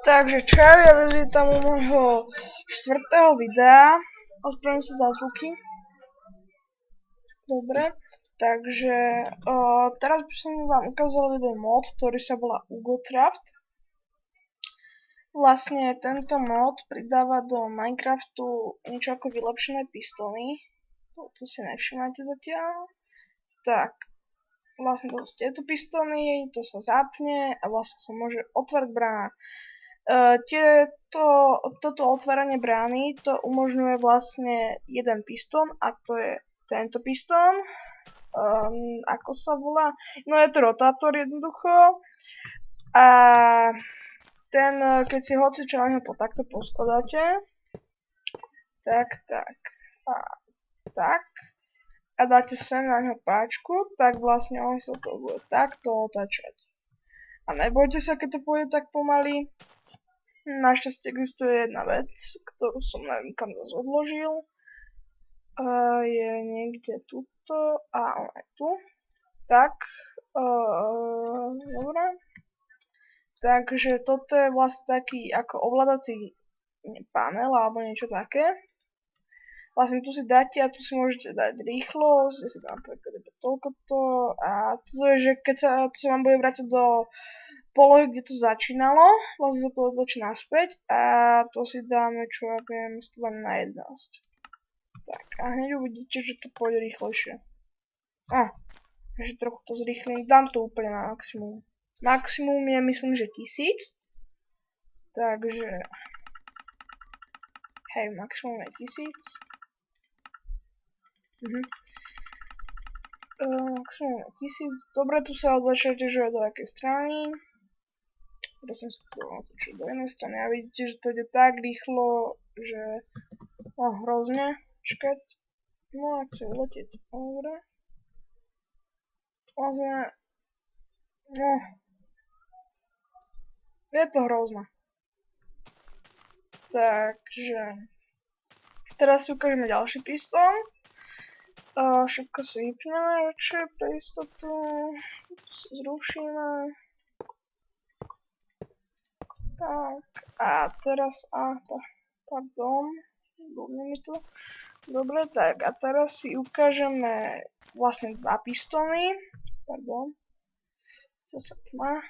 Takže čau, ja vítam u môjho 4. videa. Ospravedlňujem sa za zvuky. Dobre, takže teraz by som vám ukázal jeden mod, ktorý sa volá Ugocraft. Vlastne tento mod pridáva do Minecraftu niečo ako vylepšené pistóny. To si nevšimajte zatiaľ. Tak, vlastne to sú tieto pistóny, to sa zapne a vlastne sa môže otvárať brána. Toto otváranie brány to umožňuje vlastne jeden pistón a to je tento pistón. Ako sa volá? No je to rotátor jednoducho. A ten, keď si hocičo na ňo takto poskladáte, tak a dáte sem na ňo páčku, tak vlastne on sa to bude takto otáčať. A nebojte sa, keď to pôjde tak pomaly. Našťastie existuje jedna vec, ktorú som neviem kam zase odložil. Je niekde tuto a ona je tu. Tak, dobre. Takže toto je vlastne taký ako ovládací panel alebo niečo také. Vlastne tu si dáte a tu si môžete dať rýchlosť, si dám toľkoto a to je, že keď to sa vám bude vrátiť do polohy, kde to začínalo, vlastne sa to odločí naspäť a to si dáme, čo ja viem, stavím na 11. Tak a hneď uvidíte, že to pôjde rýchlejšie. Takže trochu to zrýchlim, dám to úplne na maximum. Maximum je myslím, že 1000. Takže hej, maximum je 1000. Maximum je 1000. Dobre, tu sa odlačujete, že do akej strany. Prosím sa to otočiť do jednej strany a vidíte, že to ide tak rýchlo, že hrozne. Čakať. No a chce letieť. Dobre. Vlastne. No. Je to hrozné. Takže. Teraz si ukážeme ďalší pistón. Všetko si vypneme radšej pre istotu. To si zrušíme. Tak, a teraz, pardon, blbne mi to. Dobre, tak, a teraz si ukážeme vlastne dva pistóny. Pardon, to sa tma.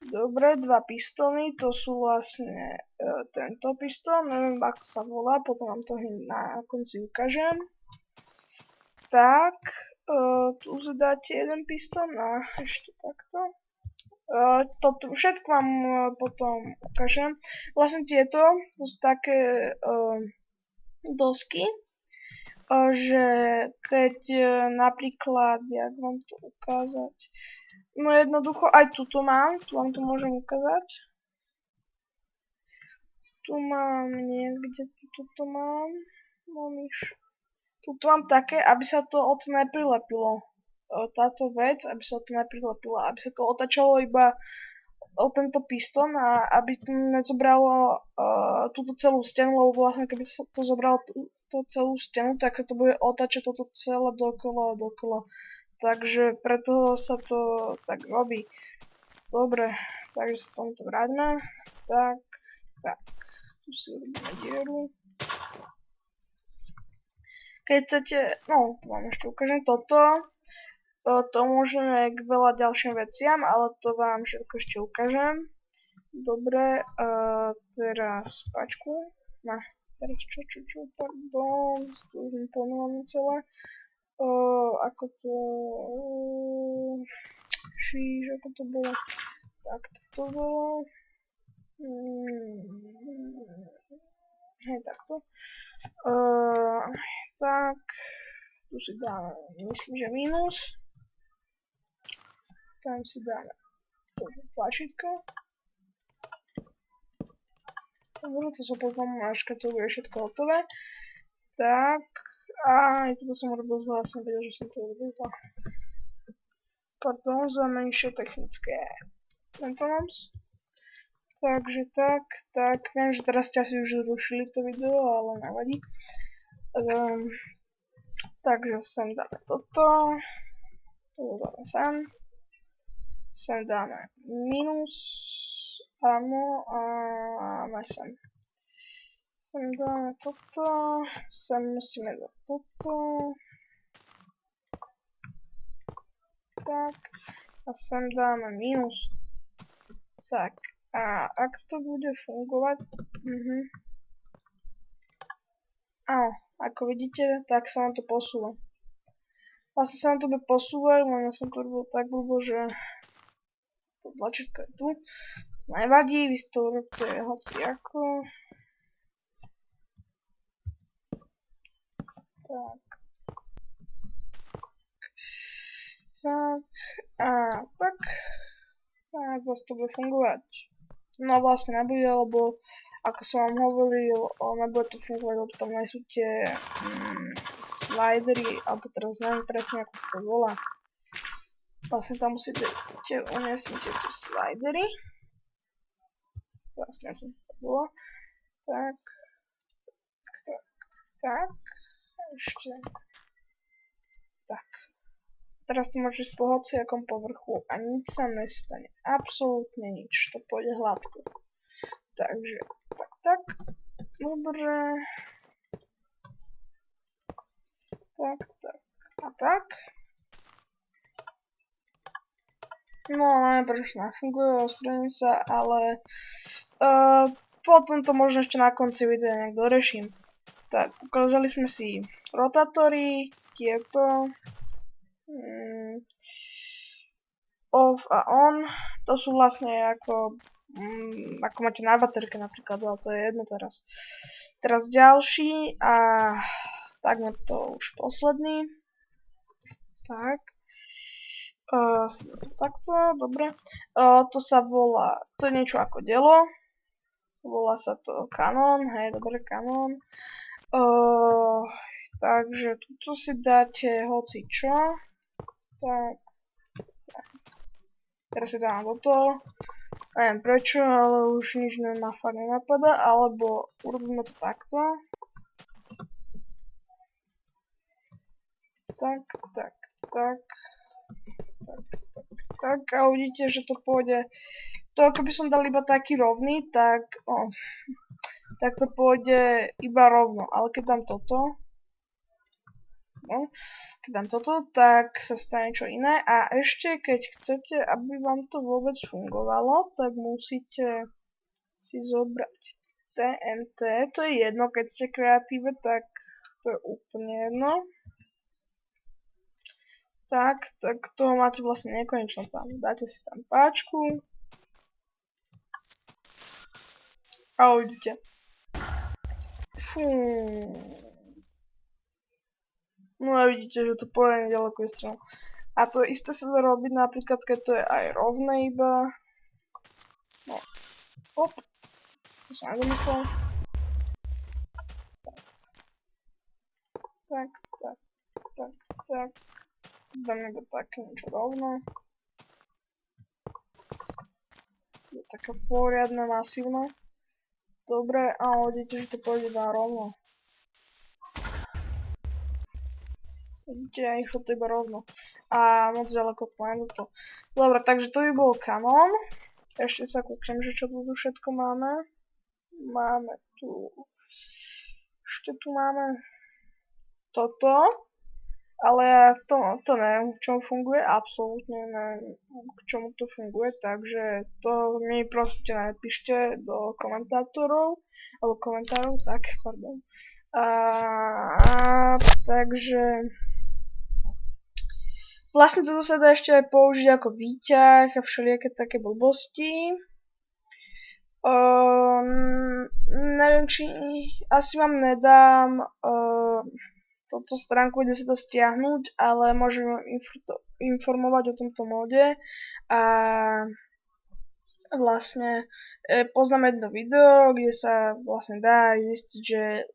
Dobre, dva pistóny, to sú vlastne tento pistón, neviem ako sa volá, potom vám to na konci ukážem. Tak, tu si dáte jeden pistón a ešte takto. Toto všetko vám potom ukážem. Vlastne tieto, to sú také dosky, že keď napríklad, jak vám to ukázať, no jednoducho aj tuto mám, tu vám to môžem ukázať. Tu mám niekde, tuto mám, no myš. Tuto mám také, aby sa to od neprilepilo. Táto vec, aby sa to neprilepila, aby sa to otáčalo iba o tento pistón a aby to nezobralo túto celú stenu, lebo vlastne keby sa to zobralo tú celú stenu, tak sa to bude otáčať toto celé dokola a dokola. Takže preto sa to tak robí. Dobre, takže sa tomuto vráťme. Tak, tu si urobíme dieru. Keď chcete, no to vám ešte ukážem toto. To môžeme k veľa ďalším veciam, ale to vám všetko ešte ukážem. Dobre, teraz páčku. Teraz čo, pardon, to už mi pomýlam celé. Ako to... ako to bolo? Tak to bolo. Hej, takto. Tak, tu si dáme, myslím, že minus. Tam si dáme toto tlačítko. Dobre, to sa potom až keď to bude všetko hotové. Tak, toto som urobil zle, som vedel, že som to urobil zle. Pardon za menšie technické maintenance. Takže tak, viem, že teraz ste asi už zrušili to video, ale nevadí. Takže sem dáme toto. To dáme sem. Sem dáme minus Áno, a máme sem. Sem dáme toto, sem musíme dať toto. Tak, a sem dáme minus. Tak, a ak to bude fungovať, áno, ako vidíte, tak sa nám to posúva. Vlastne sa nám to bude posúvať, len ja som to robil tak blbo, že to tlačítko je tu. To nevadí, vy si to robíte hoci ako. Tak. Tak, a tak. A zase to bude fungovať. No vlastne nebude, lebo ako som vám hovoril, nebude to fungovať, lebo tam nie sú tie slidery, alebo teraz neviem presne ako sa to volá. Vlastne tam musíte uniesť tieto slidery. Vlastne som to bolo. Tak. Ešte. Tak. Teraz to môže ísť po hociakom povrchu a nič sa nestane. Absolútne nič. To pôjde hladko. Takže, tak. Dobre. Tak. A tak. No, neviem prečo nefunguje, ospravedlňujem sa, ale potom to možno ešte na konci videa nejak doreším. Tak, ukázali sme si rotátory, tieto. Off a on, to sú vlastne ako máte na baterke napríklad, ale to je jedno teraz. Teraz ďalší a takmer to už posledný. Tak. Takto, dobre. To sa volá, to je niečo ako delo. Volá sa to Canon, hej, dobre, Canon. Takže tu si dáte hoci čo. Tak. Teraz si dám toto. Neviem prečo, ale už nič ma fakt nenapadá. Alebo urobíme to takto. Tak. A uvidíte, že to pôjde. To ako by som dal iba taký rovný, tak to pôjde iba rovno. Ale keď dám toto, tak sa stane čo iné. A ešte, keď chcete, aby vám to vôbec fungovalo, tak musíte si zobrať TNT. To je jedno, keď ste kreatíve, tak to je úplne jedno. Tak toho máte vlastne nekonečno tam. Dáte si tam páčku. A uvidíte. No a vidíte, že to poriadne ďaleko je stranou. A to isté sa dá robiť napríklad, keď to je aj rovné iba. No. Hop. To som nedomyslel. Tak. Dáme iba také niečo rovné. Je také poriadne, masívne. Dobre, a vidíte, že to pôjde na rovno. Vidíte, ja išlo to iba rovno. A moc ďaleko pôjde to. Dobre, takže to by bol Canon. Ešte sa kúknem, že čo tu všetko máme. Máme tu... Ešte tu máme... toto. Ale ja to neviem, k čomu funguje, absolútne neviem, k čomu to funguje, takže to mi prosím napíšte do komentárov, tak, pardon. Takže vlastne toto sa dá ešte aj použiť ako výťah a všelijaké také blbosti. Neviem, či asi vám nedám toto stránku, kde sa to stiahnuť, ale môžem informovať o tomto móde a vlastne poznám jedno video, kde sa vlastne dá zistiť, že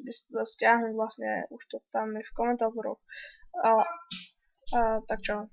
kde sa to dá stiahnuť, vlastne už to tam je v komentátoroch. Tak čau.